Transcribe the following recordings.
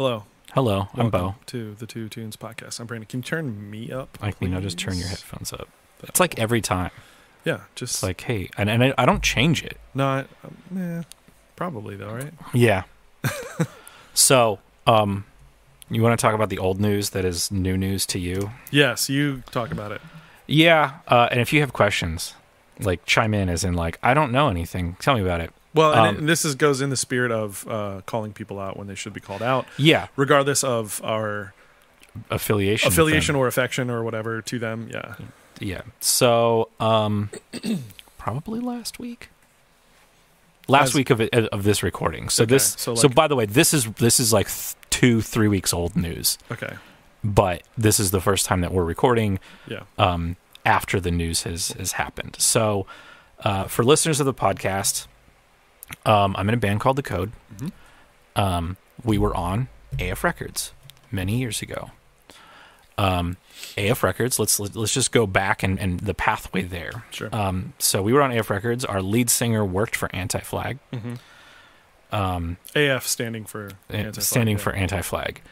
Hello. Hello, I'm Bo. To the Two Tunes podcast. I'm Brandon. Can you turn me up? Just turn your headphones up. That's It's like every time. Yeah, just It's like, hey, and I don't change it. no, probably though, right? Yeah. So, you want to talk about the old news that is new news to you? Yes, you talk about it. Yeah, and if you have questions, like chime in, as in like, I don't know anything. Tell me about it. Well, and this goes in the spirit of calling people out when they should be called out. Yeah, regardless of our affiliation or affection or whatever to them. Yeah. Yeah. So, probably last week. Last week of this recording. So okay, so by the way, this is like 2-3 weeks old news. Okay. But this is the first time that we're recording. Yeah. After the news has happened. So, for listeners of the podcast, I'm in a band called The Code. Mm-hmm. We were on AF Records many years ago. AF Records, let's just go back and the pathway there. Sure. So we were on AF Records. Our lead singer worked for Anti-Flag. Mm-hmm. AF standing for Anti-Flag. Standing for Anti-Flag.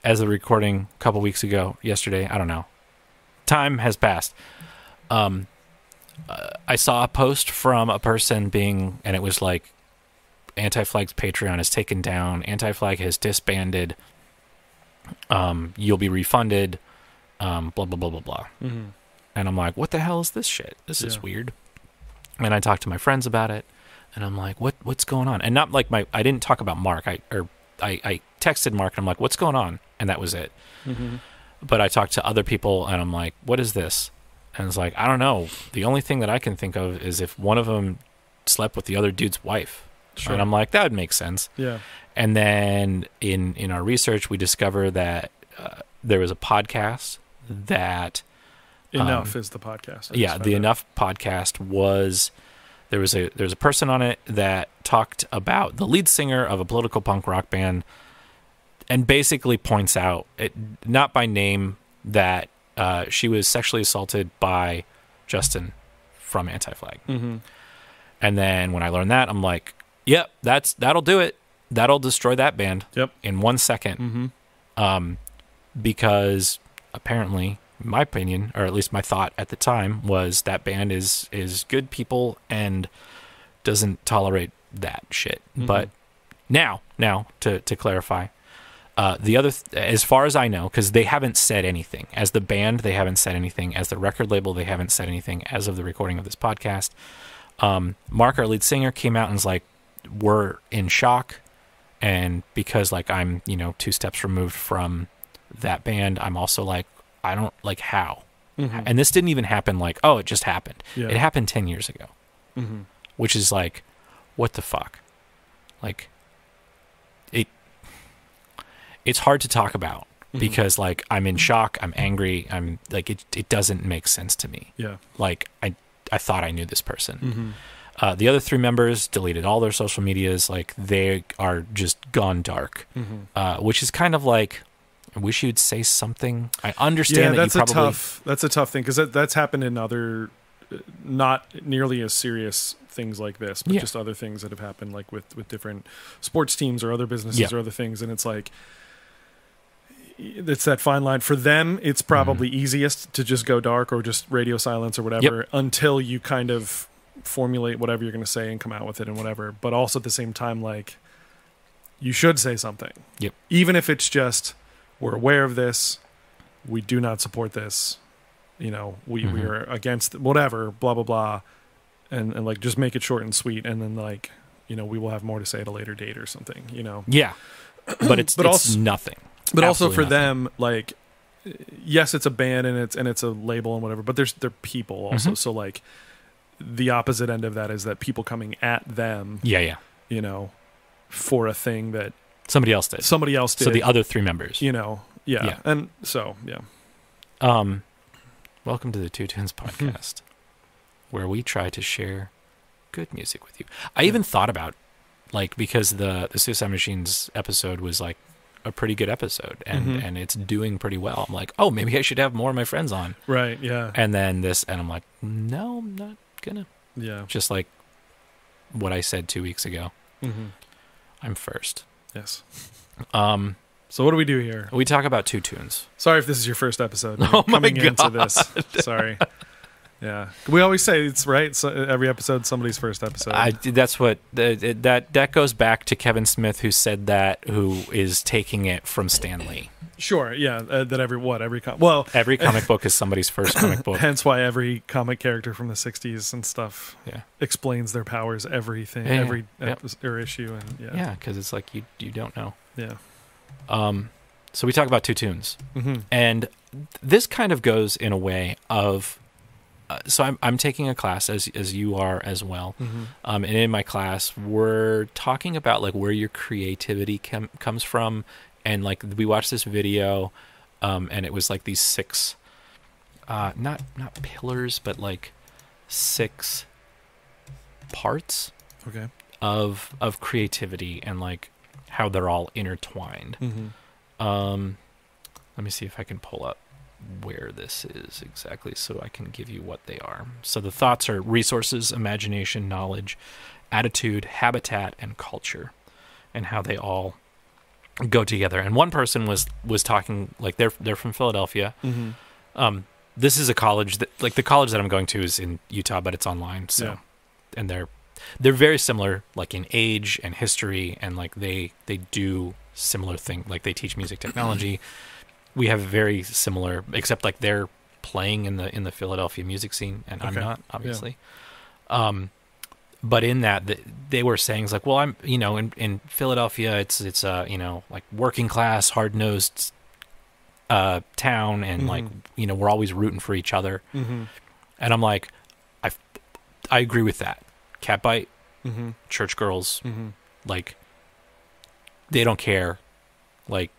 As of recording a couple weeks ago, yesterday, I don't know. Time has passed. I saw a post from a person and it was like, Anti-Flag's Patreon is taken down. Anti-Flag has disbanded. You'll be refunded. Blah, blah, blah, blah, blah. Mm-hmm. And I'm like, what the hell is this shit? This is weird. And I talked to my friends about it, and I'm like, what's going on? And not like I didn't talk about Mark. I texted Mark, and I'm like, what's going on? And that was it. Mm-hmm. But I talked to other people, and I'm like, what is this? And it's like, I don't know. The only thing that I can think of is if one of them slept with the other dude's wife. Sure. And I'm like, that would make sense. Yeah. And then in our research, we discovered that there was a podcast that... Enough is the podcast. Yeah, the Enough podcast was... There was a person on it that talked about the lead singer of a political punk rock band and basically points out, not by name, that she was sexually assaulted by Justin from Anti-Flag. Mm-hmm. And then when I learned that, I'm like, yep, that'll do it. That'll destroy that band in 1 second. Mm-hmm. Because apparently, my opinion, or at least my thought at the time, was that band is good people and doesn't tolerate that shit. Mm-hmm. But now to clarify, the other, as far as I know, because they haven't said anything. As the band, they haven't said anything. As the record label, they haven't said anything as of the recording of this podcast. Mark, our lead singer, came out and was like, we're in shock. And because like I'm, 2 steps removed from that band, I'm also like, I don't like how. Mm-hmm. And this didn't even happen like, oh, it just happened. Yeah. It happened 10 years ago, which is like, what the fuck? Like, it's hard to talk about because like I'm in shock. I'm angry. I'm like, it doesn't make sense to me. Yeah. Like I thought I knew this person. The other 3 members deleted all their social medias. Like they are just gone dark, which is kind of like, I wish you'd say something. I understand that that's a tough thing because that's happened in other, not nearly as serious things like this, but just other things that have happened, like with different sports teams or other businesses or other things, and it's like, it's that fine line for them. It's probably easiest to just go dark or just radio silence or whatever until you kind of formulate whatever you're going to say and come out with it and whatever. But also at the same time, like, you should say something. Yep. Even if it's just, we're aware of this, we do not support this, we are against whatever, blah, blah, blah. And like, just make it short and sweet. And then like, we will have more to say at a later date or something, Yeah. But it's also nothing. But also for them, like, yes, it's a band and it's a label and whatever, but they're people also. So like, the opposite end of that is that people coming at them. Yeah. For a thing that somebody else did. So the other 3 members. Yeah. And so, yeah. Welcome to the Two Tunes podcast, where we try to share good music with you. I even thought about, like, because the Suicide Machines episode was like a pretty good episode and it's doing pretty well. I'm like, oh, maybe I should have more of my friends on. Right. Yeah. And then and I'm like, no, I'm not gonna. Yeah. Just like what I said 2 weeks ago. I'm first. Yes. So what do we do here? We talk about two tunes. Sorry if this is your first episode. Oh my coming into God. this. Sorry. Yeah, we always say it's right. So every episode's somebody's first episode. That's what that goes back to Kevin Smith, who said that, who is taking it from Stan Lee. Sure, yeah. That every comic book is somebody's first comic book. Hence why every comic character from the '60s and stuff explains their powers, everything, every or issue, and because it's like you don't know. Yeah. So we talk about two tunes, and this kind of goes in a way of. So I'm taking a class as you are as well, and in my class we're talking about like where your creativity comes from, and like we watched this video, and it was like these 6, not pillars, but like 6 parts, of creativity and like how they're all intertwined. Let me see if I can pull up where this is exactly so I can give you what they are. So the thoughts are resources, imagination, knowledge, attitude, habitat, and culture, and how they all go together. And one person was talking, like they're from Philadelphia. This is a college that, like the college that I'm going to is in Utah, but it's online. So, and they're very similar, like in age and history, and like they do similar thing. Like they teach music technology. We have very similar, except like they're playing in the Philadelphia music scene, and I'm not, obviously. But in that, they were saying, it's like, well, I'm, in Philadelphia, it's like working class, hard nosed town, and like, we're always rooting for each other. And I'm like, I agree with that. Catbite, church girls, like, they don't care, like.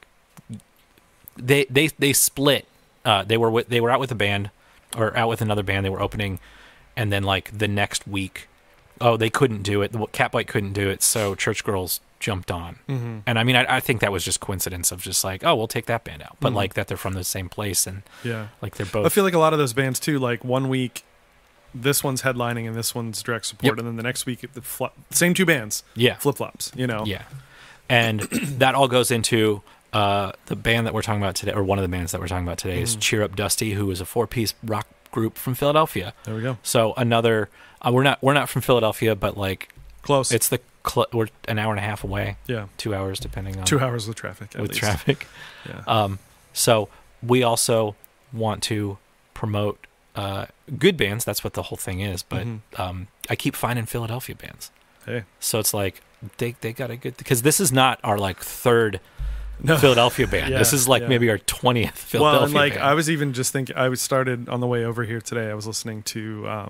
They split. They were out with a band, or out with another band. They were opening, and then like the next week, they couldn't do it. Catbite couldn't do it, so Church Girls jumped on. And I mean, I think that was just coincidence of just like, we'll take that band out, but like that they're from the same place, and like they're both. I feel like a lot of those bands too. Like one week, this one's headlining and this one's direct support, and then the next week the same 2 bands, flip flops. And that all goes into. The band that we're talking about today, or one of the bands that we're talking about today, is Cheer Up Dusty, who is a 4-piece rock group from Philadelphia. There we go. So another, we're not from Philadelphia, but like close. It's we're an hour and a half away. Yeah, 2 hours depending on 2 hours with traffic. At least. Traffic. Yeah. So we also want to promote good bands. That's what the whole thing is. But I keep finding Philadelphia bands. Hey. So it's like they got a good, because this is not our like third. Philadelphia band. This is like maybe our 20th Philadelphia band. Band. I was even just thinking, I started on the way over here today, I was listening to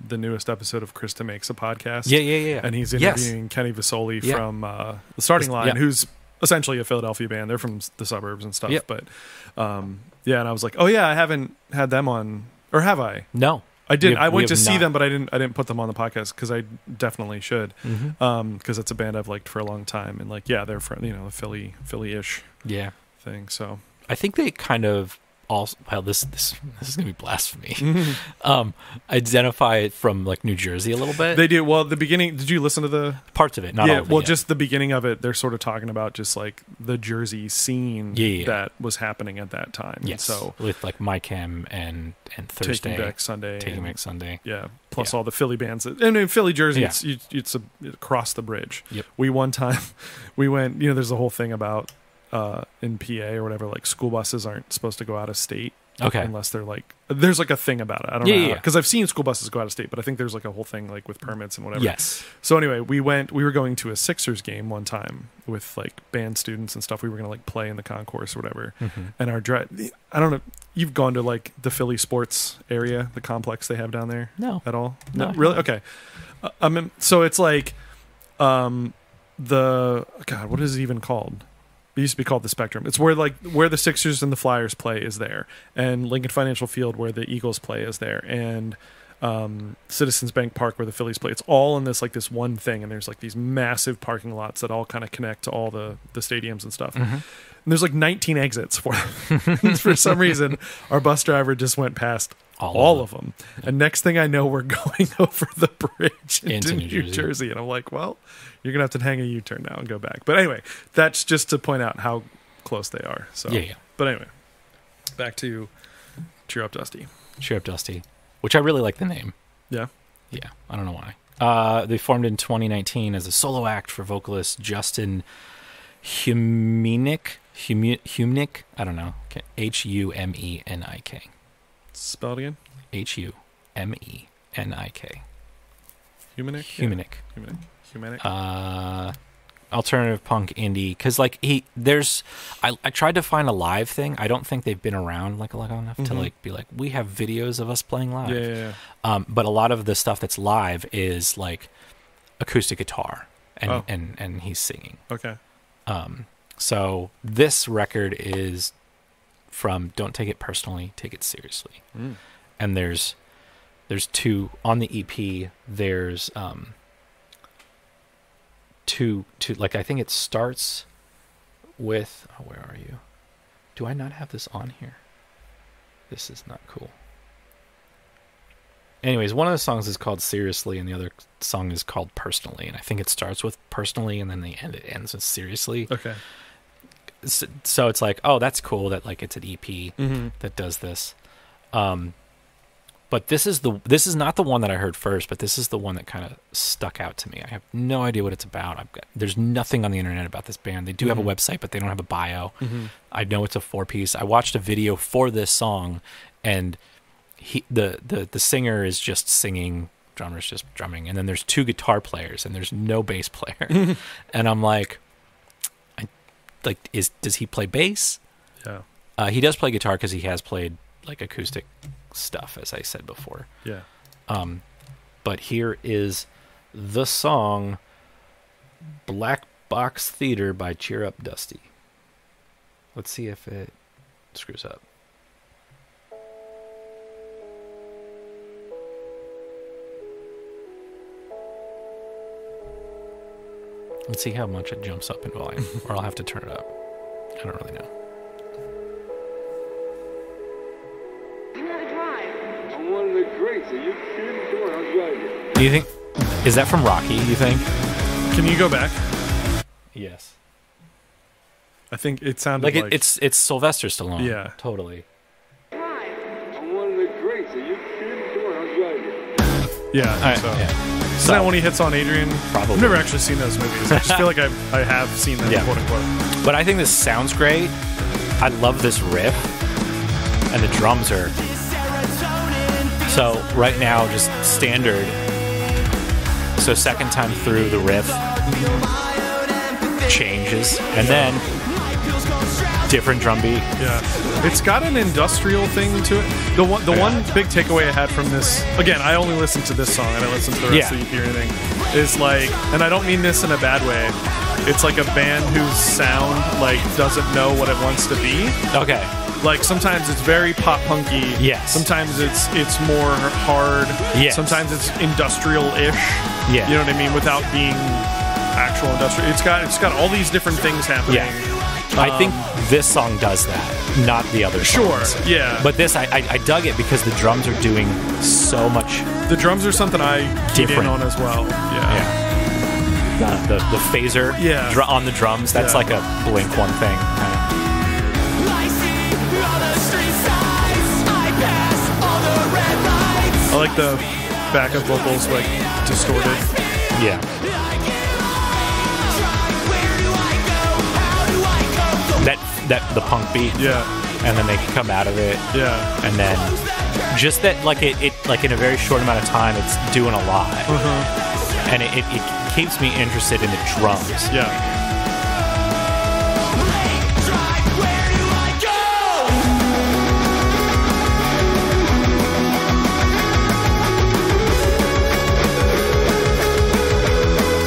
the newest episode of Krista Makes a Podcast. Yeah. And he's interviewing Kenny Vasoli from The Starting Line, who's essentially a Philadelphia band. They're from the suburbs and stuff. But and I was like, I haven't had them on, or have I? No. I did. I went to see them, but I didn't put them on the podcast because I definitely should. Because it's a band I've liked for a long time, and like, they're from the Philly-ish thing. So I think they kind of also, well, this is gonna be blasphemy. Identify it from like New Jersey a little bit. They do. Well, the beginning. Did you listen to the parts of it? Not all of it. Well, just the beginning of it. They're sort of talking about just like the Jersey scene that was happening at that time. Yes. And so with like My Chem and Thursday, Taking Back Sunday. Yeah. Plus all the Philly bands. And in Philly, Jersey, it's across the bridge. Yep. One time we went. There's a whole thing about. In PA or whatever, like school buses aren't supposed to go out of state unless they're like, there's like a thing about it. I don't know, because I've seen school buses go out of state, but I think there's like a whole thing like with permits and whatever. Yes. So anyway, we were going to a Sixers game one time with like band students and stuff. We were gonna like play in the concourse or whatever. And our drive, I don't know, you've gone to like the Philly sports area, the complex they have down there? No. At all? No. Really? Okay. So it's like what is it even called? It used to be called the Spectrum. It's where the Sixers and the Flyers play is there, and Lincoln Financial Field where the Eagles play is there, and Citizens Bank Park where the Phillies play. It's all in this one thing, and there's like these massive parking lots that all kind of connect to all the stadiums and stuff. And there's like 19 exits for them. For some reason, our bus driver just went past All of them. And next thing I know, we're going over the bridge into New Jersey. And I'm like, well, you're going to have to hang a U-turn now and go back. But anyway, that's just to point out how close they are. So, yeah. But anyway, back to Cheer Up Dusty. Cheer Up Dusty, which I really like the name. Yeah? Yeah, I don't know why. They formed in 2019 as a solo act for vocalist Justin Humenick. I don't know. Humenik. Spell it again. Humenik. Humenick. Alternative punk indie, because like I tried to find a live thing. I don't think they've been around like long enough to like be like, we have videos of us playing live. Yeah. But a lot of the stuff that's live is like acoustic guitar and he's singing. Okay. So this record is from Don't Take It Personally, Take It Seriously. And there's two on the EP. There's two like, I think it starts with where are you? Do I not have this on here? This is not cool. Anyways, one of the songs is called Seriously and the other song is called Personally, and I think it starts with Personally and then it ends with Seriously. Okay. So it's like, oh, that's cool that like it's an EP that does this. But this is not the one that I heard first, but this is the one that kind of stuck out to me. I have no idea what it's about. There's nothing on the internet about this band. They do have a website, but they don't have a bio. I know it's a 4-piece. I watched a video for this song, and the singer is just singing, drummer's just drumming, and then there's 2 guitar players, and there's no bass player. And I'm like, does he play bass? Yeah. He does play guitar because he has played like acoustic stuff, as I said before. Yeah. But here is the song Black Box Theater by Cheer Up Dusty. Let's see if it screws up. Let's see how much it jumps up in volume, or I'll have to turn it up. I don't really know. I'm one of the greats. Are you kidding? Come on, I'll drive you. Do you think, is that from Rocky, you think? Can you go back? Yes. I think it sounded like... It's Sylvester Stallone. Yeah. Totally. I'm one of the greats. Are you kidding? Come on, I'll drive you. Yeah, Isn't that when he hits on Adrian? Probably. I've never actually seen those movies. I just feel like I have seen them, quote unquote. But I think this sounds great. I love this riff. And the drums are... So right now, just standard. So second time through, the riff changes. And then different drum beat. Yeah. It's got an industrial thing to it. The one big takeaway I had from this, again, I only listened to this song. I didn't listen to the rest of the EP or anything, is like, and I don't mean this in a bad way, it's like a band whose sound like doesn't know what it wants to be. Okay. Like sometimes it's very pop punky. Yes. Sometimes it's more hard. Yes. Sometimes it's industrial-ish. Yeah. You know what I mean? Without being actual industrial. It's got all these different things happening. Yeah. I think this song does that, not the other songs. Sure, yeah. But this, I dug it because the drums are doing so much. The drums are something I get in different on as well. Yeah. The phaser on the drums, that's like a Blink one thing. I like the backup vocals, like distorted. Yeah. That the punk beat. Yeah. And then they come out of it. Yeah. And then just that, like it like in a very short amount of time, it's doing a lot. And it keeps me interested in the drums. Yeah.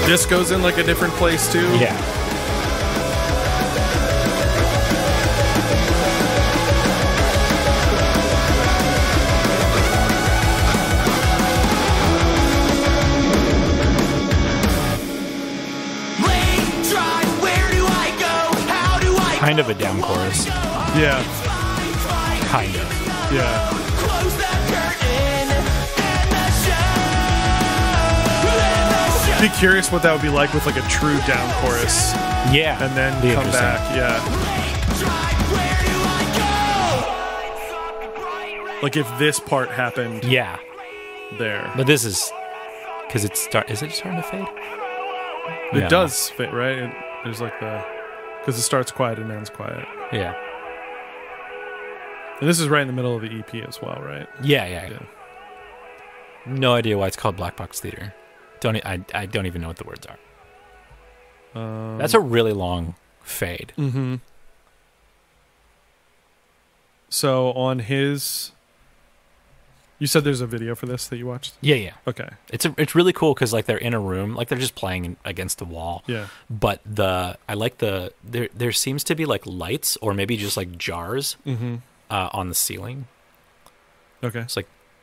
This goes in like a different place too. Yeah. Kind of a down chorus. Yeah. Kind of. Yeah. be curious what that would be like with like a true down chorus, Yeah. and then Be come interesting. back. Yeah, like if this part happened Yeah. there, But this is because is it starting to fade? it does fit right. There's like because it starts quiet and ends quiet, Yeah. and this is right in the middle of the EP as well, right? Yeah. No idea why it's called Black Box Theater. I don't even know what the words are. That's a really long fade. Mm-hmm. So on his, you said there's a video for this that you watched. Yeah. Okay. It's really cool because like they're in a room, like they're just playing against the wall. Yeah. But I like there seems to be like lights or maybe just like jars on the ceiling. Okay.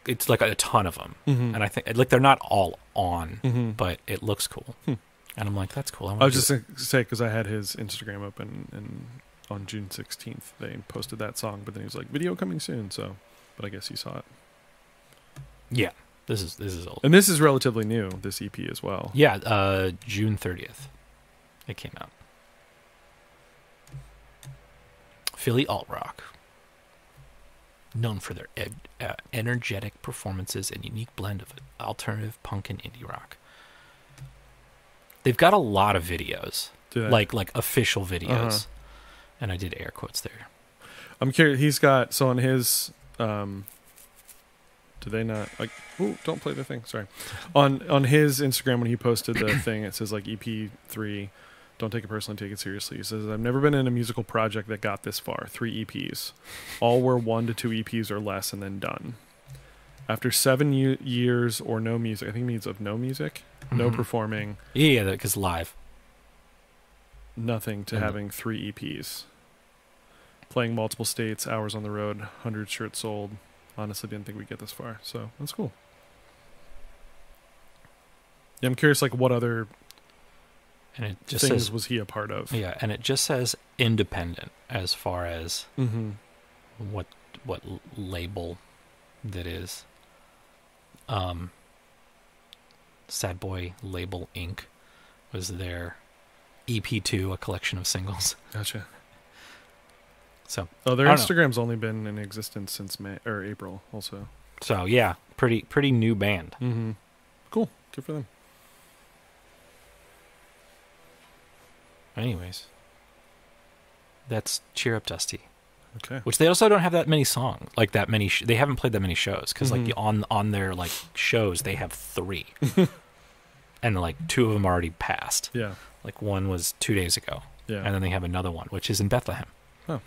It's like a ton of them, and I think like they're not all on, but it looks cool. And I'm like, that's cool. I was just going to say, because I had his Instagram open, and on June 16th they posted that song, but then he was like, video coming soon. So, but I guess you saw it. Yeah, this is old, and this is relatively new. This EP as well. Yeah, June 30th, it came out. Philly alt rock, known for their energetic performances and unique blend of alternative punk and indie rock. They've got a lot of videos, like official videos, and I did air quotes there. I'm curious. He's got on his. Do they not like? Ooh, don't play the thing. Sorry. On his Instagram when he posted the thing, it says like EP3. Don't take it personally, take it seriously. He says, I've never been in a musical project that got this far. 3 EPs. All were 1 to 2 EPs or less and then done. After 7 years or no music, I think it means of no music, no performing. Yeah, because live. Nothing to having 3 EPs. Playing multiple states, hours on the road, 100 shirts sold. Honestly, didn't think we'd get this far. So, that's cool. Yeah, I'm curious, like, what other... And it just things says, was he a part of? Yeah, and it just says independent as far as what label that is. Sad Boy Label Inc. was their EP2, a collection of singles. Gotcha. So their Instagram's only been in existence since May or April, also. So yeah, pretty new band. Mm-hmm. Cool, good for them. Anyways, that's Cheer Up Dusty. Okay. Which they also don't have that many songs, like that many. They haven't played that many shows because like on their like shows they have 3, and like 2 of them already passed. Yeah. Like one was 2 days ago. Yeah. And then they have another one, which is in Bethlehem. Oh.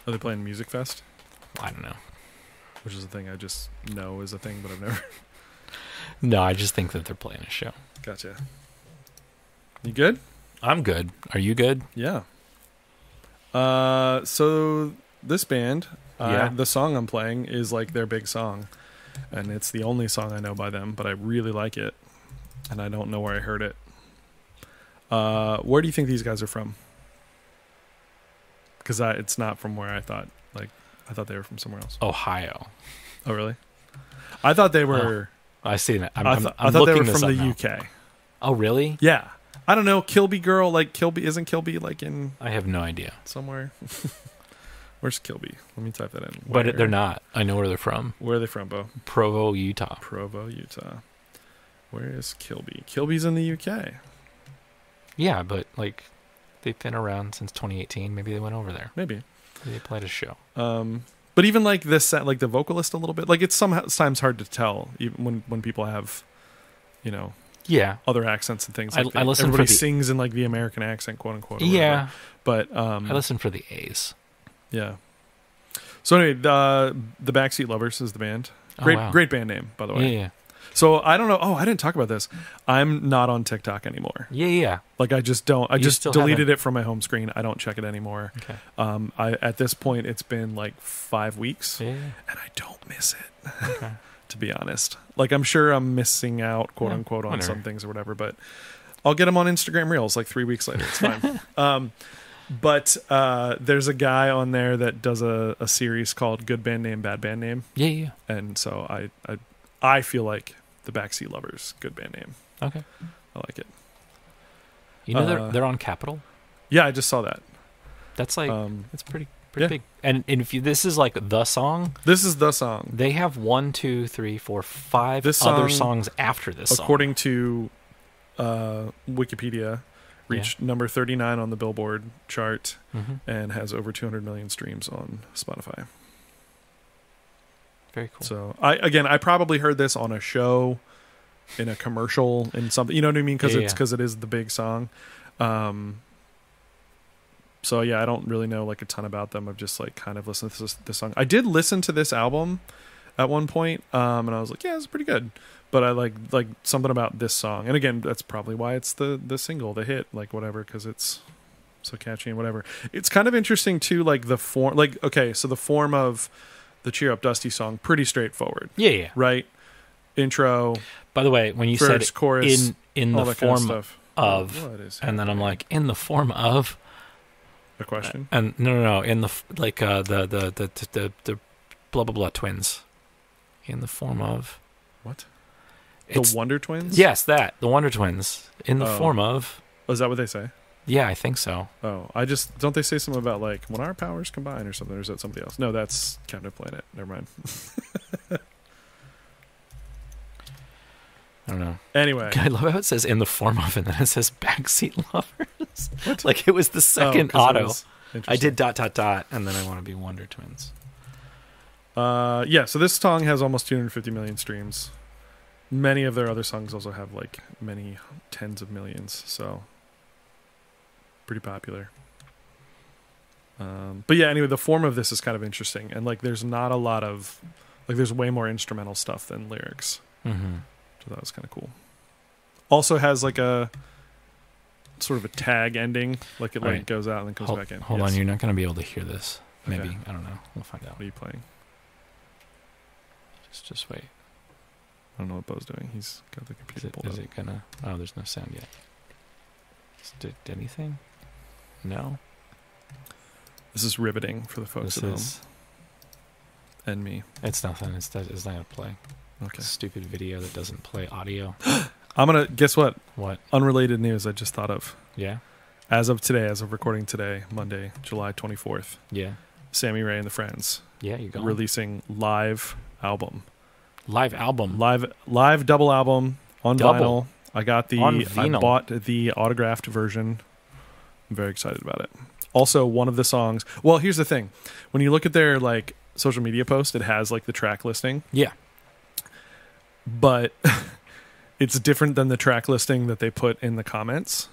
Are they playing Music Fest? I don't know. Which is a thing I just know is a thing, but I've never. No, I just think that they're playing a show. Gotcha. You good? I'm good. Are you good? Yeah. So this band, the song I'm playing is like their big song, and it's the only song I know by them, but I really like it, and I don't know where I heard it. Where do you think these guys are from? Because it's not from where I thought. Like, I thought they were from somewhere else. Ohio. Oh, really? I thought they were. I see that. I thought they were from the UK. Oh, really? Yeah. I don't know. Kilby girl, like Kilby, isn't Kilby like in? I have no idea. Somewhere. Where's Kilby? Let me type that in. But they're not. I know where they're from. Where are they from, Bo? Provo, Utah. Provo, Utah. Where is Kilby? Kilby's in the UK. Yeah, but like they've been around since 2018. Maybe they went over there. Maybe they played a show. But even like this, like the vocalist, a little bit. Like it's sometimes hard to tell, even when people have, other accents and things. Like I listen. Everybody sings in like the American accent, quote unquote. Yeah, but I listen for the A's. Yeah. So anyway, the Backseat Lovers is the band. Great band name, by the way. Yeah. So I don't know. Oh, I didn't talk about this. I'm not on TikTok anymore. Yeah. Like I just don't. I just deleted it from my home screen. I don't check it anymore. Okay. At this point, it's been like 5 weeks, and I don't miss it. Okay. To be honest, like I'm sure I'm missing out, quote unquote, on some things or whatever. But I'll get them on Instagram Reels like 3 weeks later. It's fine. But there's a guy on there that does a series called Good Band Name, Bad Band Name. Yeah. And so I feel like the Backseat Lovers, good band name. Okay. I like it. You know they're on Capitol. Yeah, I just saw that. That's like it's pretty yeah. big. And if this is like the song, this is the song. They have 1, 2, 3, 4, 5 other songs after this song. According to Wikipedia, reached number 39 on the Billboard chart and has over 200 million streams on Spotify. Very cool. So I probably heard this on a show, in a commercial, in something. You know what I mean? Because it is the big song. So yeah, I don't really know like a ton about them. I've just like kind of listened to this song. I did listen to this album at one point, and I was like, yeah, it's pretty good. But I like something about this song, and again, that's probably why it's the single, the hit, like whatever, because it's so catchy and whatever. It's kind of interesting too, like the form. Like okay, so the form of the Cheer Up Dusty song, pretty straightforward. Yeah. Right. Intro. By the way, when you verse, said chorus, in the form of, and then I'm like, in the form of a question. And no, in the like the blah blah blah twins, in the form of what? The Wonder Twins? Yes, the Wonder Twins in the form of. Oh, is that what they say? Yeah, I think so. Oh, don't they say something about like when our powers combine or something, or is that somebody else? No, that's Captain Planet. Never mind. I don't know. Anyway. I love how it says in the form of, and then it says Backseat Lovers. What? Like it was the second auto. I did ... and then I want to be Wonder Twins. Yeah, so this song has almost 250 million streams. Many of their other songs also have like many tens of millions, so pretty popular. But yeah, anyway, the form of this is kind of interesting, and like there's not a lot of like there's way more instrumental stuff than lyrics. So that was kind of cool. Also has like a sort of a tag ending, like it like goes out and then comes back in. Hold on, you're not going to be able to hear this. Maybe. Okay. I don't know. We'll find out. What are you playing? Just wait. I don't know what Bo's doing. He's got the computer pulled up. Is it gonna... Oh, there's no sound yet. Did anything? No? This is riveting for the folks at home. And me. It's nothing. It's not going to play. Okay. Stupid video that doesn't play audio. I'm going to... Guess what? What? Unrelated news I just thought of. Yeah? As of recording today, Monday, July 24th. Yeah. Sammy Ray and the Friends. Yeah, you go. Releasing live album. Live album. Live double album on vinyl. I bought the autographed version. I'm very excited about it. Also, one of the songs. Well, here's the thing: when you look at their like social media post, it has like the track listing. Yeah. But it's different than the track listing that they put in the comments.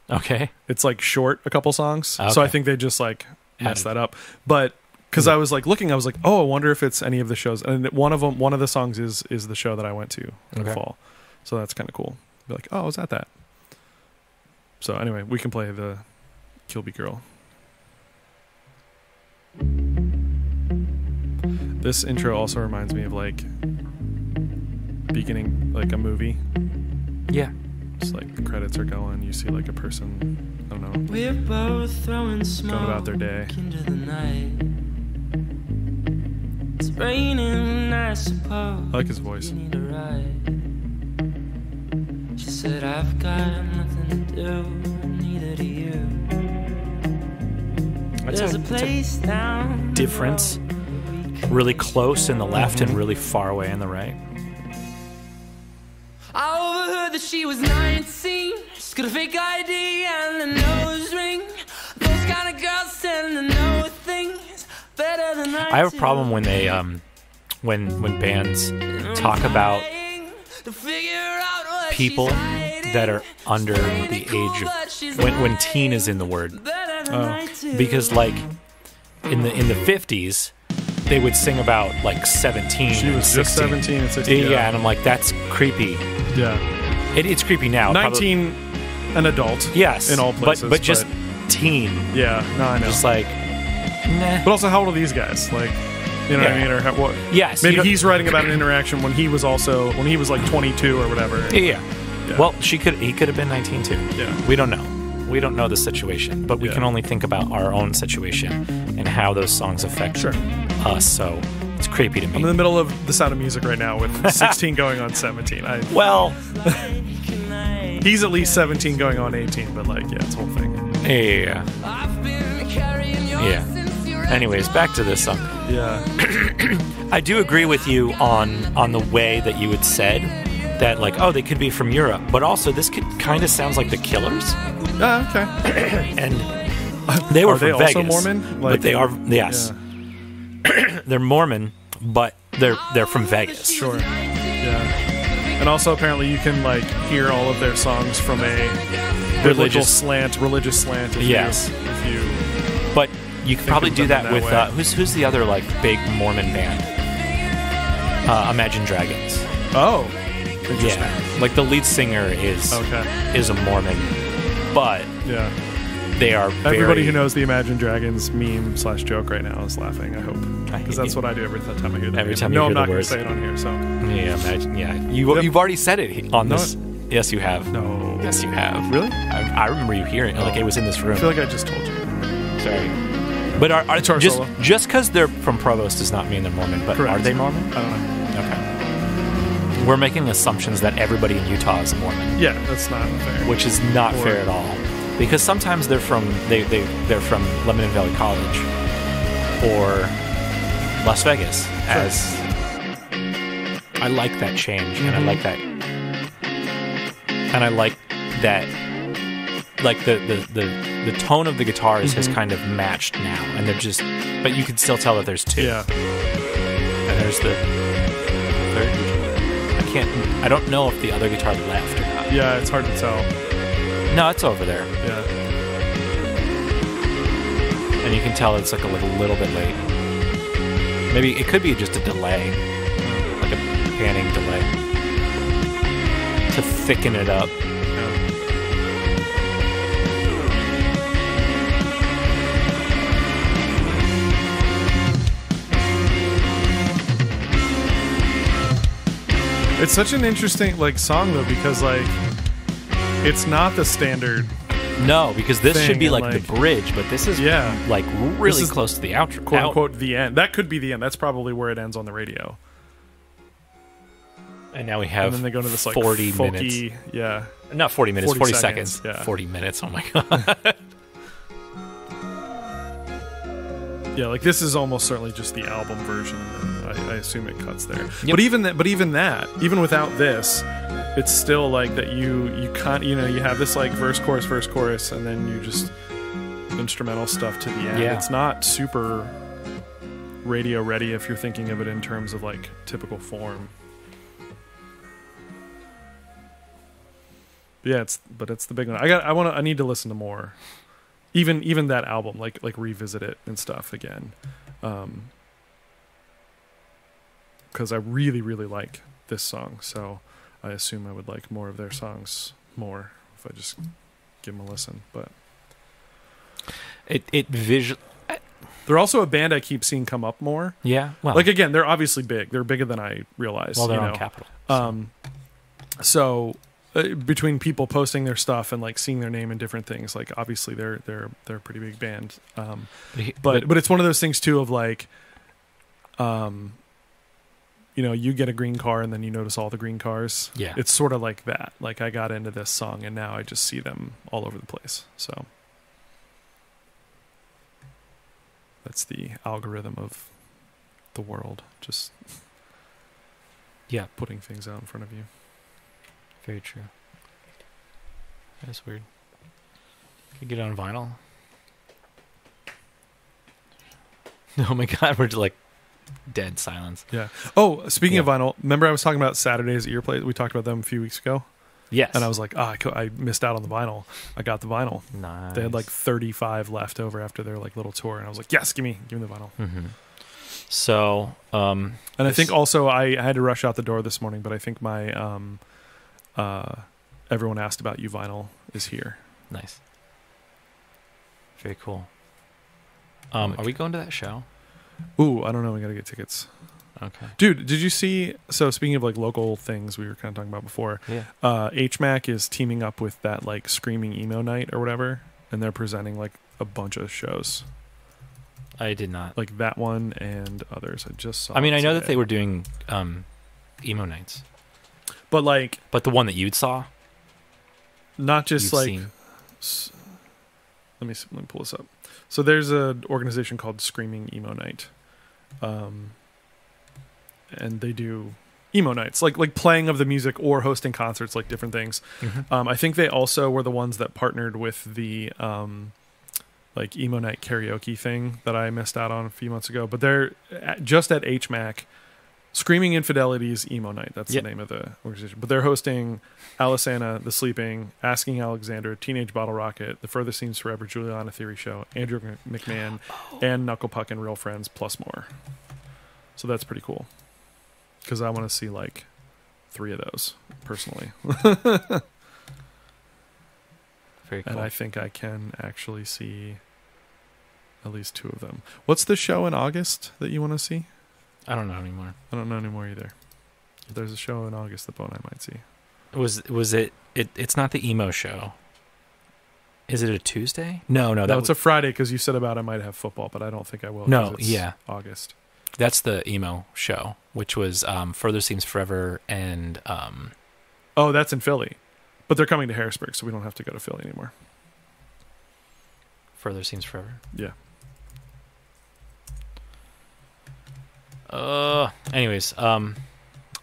Okay. It's like short, a couple songs. Okay. So I think they just like messed that up. But because I was like looking, I was like, oh, I wonder if it's any of the shows. And one of the songs is the show that I went to in the fall. So that's kind of cool. Be like, oh, is that? So anyway, we can play the Kilby Girl. This intro also reminds me of like beginning like a movie. Yeah. Just like the credits are going, you see like a person, I don't know, we're both throwing smoke going about their day. Into the night. It's raining, I suppose. I like his voice. You need a ride. She said, I've got nothing to do, neither do you. There's a place down difference. Really close in the left and really far away in the right. I overheard that she was 19. She's got a fake ID and a nose ring. Those kind of girls tend to know things better than I do. I have a problem when they when bands talk about people that are under the age of when teen is in the word. Because like in the 50s they would sing about like 17. She was 16. Just 17 and 16. Yeah, and I'm like, that's creepy. Yeah. It's creepy now. 19, an adult. Yes. In all places. But just teen. Yeah, no, I know. Just like, nah. But also, how old are these guys? Like, you know what I mean? Or what? Yes. Maybe he's writing about an interaction when he was like 22 or whatever. Yeah. Well, he could have been 19 too. Yeah. We don't know. We don't know the situation, but we can only think about our own situation and how those songs affect us. So it's creepy to me. I'm in the middle of The Sound of Music right now with 16 going on 17. He's at least 17 going on 18, but like, yeah, it's a whole thing. Yeah. I've been carrying you Yeah. since you were Anyways, back to this song. Yeah. I do agree with you on the way that you had said that, like, oh, they could be from Europe, but also this kind of sounds like the Killers, Okay. and they were Are they from also Vegas, Mormon? but they are, yes, they're Mormon, but they're from Vegas. Sure. Yeah. And also, apparently, you can like hear all of their songs from a religious slant. If Yes. if you. But you could probably of do them that in with that way. who's the other like big Mormon band? Imagine Dragons. Oh. Interesting. Yeah, like the lead singer is a Mormon, but Yeah. they are Everybody who knows the Imagine Dragons meme / joke right now is laughing. I hope, because that's what I do every time I hear that. Every time no, you I'm hear not the going to words. say it on here. So Yeah, imagine. Yeah, you've already said it on No, this. Yes, you have. no. Yes, you have. Really? I remember you hearing it. Like it was in this room. I feel like I just told you. Sorry. But are Guitar just solo. because they're from Provost does not mean they're Mormon. But Correct. are they Mormon? I don't know. Okay. We're making assumptions that everybody in Utah is a Mormon, Yeah, that's not fair. which is not Or- fair at all. Because sometimes they're from they're from Lebanon Valley College or Las Vegas. As I like that change, and I like that, and I like that. Like the tone of the guitars has kind of matched now, and they're just, but you can still tell that there's two. Yeah. And there's the third. I don't know if the other guitar left or not. Yeah, it's hard to tell. No, it's over there, Yeah. and you can tell it's like a little bit late. Maybe it could be just a delay, like a panning delay, to thicken it up. It's such an interesting like song though, because like it's not the standard. No, because this Thing should be and, like, like- the bridge, but this is like really is close to the outro. "Quote unquote" the end. That could be the end. That's probably where it ends on the radio. And now we have And then they go to this like 40 folky, minutes. Yeah. Not 40 minutes, 40 seconds, seconds. yeah. 40 minutes, oh my god. Yeah, like this is almost certainly just the album version. And I assume it cuts there. Yep. But even without this, it's still like that. You can't. You have this like verse, chorus, and then you just instrumental stuff to the end. Yeah. It's not super radio ready if you're thinking of it in terms of like typical form. Yeah, it's the big one. I need to listen to more. Even that album, like revisit it and stuff again, because I really really like this song. So I assume I would like more of their songs more if I just give them a listen. But they're also a band I keep seeing come up more. Yeah, well, Like again, they're obviously big. They're bigger than I realized. well, they're on Capitol. So between people posting their stuff and like seeing their name in different things, like obviously they're a pretty big band. But it's one of those things too of like, you get a green car and then you notice all the green cars. Yeah. It's sort of like that. Like I got into this song and now I just see them all over the place. So that's the algorithm of the world. Just yeah, putting things out in front of you. very true. That's weird. Could get it on vinyl. Oh my god, we're just like dead silence. Yeah. Oh, speaking of Yeah. vinyl, remember I was talking about Saturday's Ear Play? We talked about them a few weeks ago. Yes. And I was like, I missed out on the vinyl. I got the vinyl. nice. They had like 35 left over after their like little tour, and I was like, yes, give me the vinyl. Mm-hmm. So, And I think also I had to rush out the door this morning, but I think my Everyone Asked About You vinyl is here. nice. Very cool. Are we going to that show? Ooh, I don't know. We got to get tickets. Okay. Dude, did you see? So speaking of like local things we were kind of talking about before, Yeah. HMAC is teaming up with that like Screaming Emo Night or whatever, and they're presenting like a bunch of shows, I did not. like that one and others. I just saw. I mean, it I know that today. they were doing emo nights, but like but the one that you saw, not just you've like seen? let me pull this up. So there's an organization called Screaming Emo Night, and they do emo nights, like playing of the music or hosting concerts, like different things. I think they also were the ones that partnered with the like emo night karaoke thing that I missed out on a few months ago. But they're just at HMAC. Screaming Infidelities Emo Night. That's the name of the organization. But they're hosting Alisana, The Sleeping, Asking Alexander, Teenage Bottle Rocket, The Further Seems Forever, Juliana Theory Show, Andrew McMahon, and Knuckle Puck and Real Friends, plus more. So that's pretty cool. Because I want to see like 3 of those, personally. Very cool. And I think I can actually see at least 2 of them. What's the show in August that you want to see? I don't know anymore. I don't know anymore either. There's a show in August that Bo and I might see. Was it? It's not the emo show. Is it a Tuesday? No, It's a Friday because you said about I might have football, but I don't think I will. No, 'cause it's yeah. August. That's the emo show, which was Further Seems Forever and Oh, that's in Philly, but they're coming to Harrisburg, so we don't have to go to Philly anymore. Further Seems Forever. Yeah. Anyways,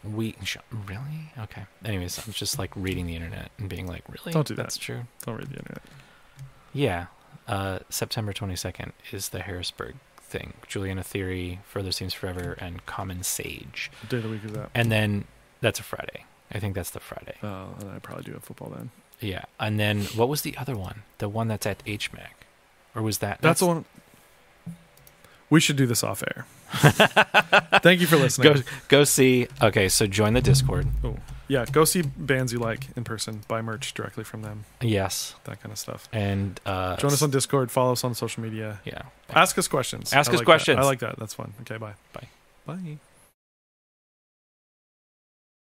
really? Okay. Anyways, I'm just like reading the internet and being like, really? Don't do that. That's true. Don't read the internet. Yeah. September 22nd is the Harrisburg thing. Juliana Theory, Further Seems Forever, and Common Sage. What day of the week is that? And then that's a Friday. I think that's the Friday. Oh, and I probably do have football then. Yeah. And then what was the other one? The one that's at HMAC? Or was that? That's the one. We should do this off air. Thank you for listening. Go see. Okay, so join the Discord. Oh, yeah. Go see bands you like in person. Buy merch directly from them. Yes. That kind of stuff. And join us on Discord. Follow us on social media. Yeah. Ask us questions. Ask us questions. I like that. That's fun. Okay, bye. Bye. Bye.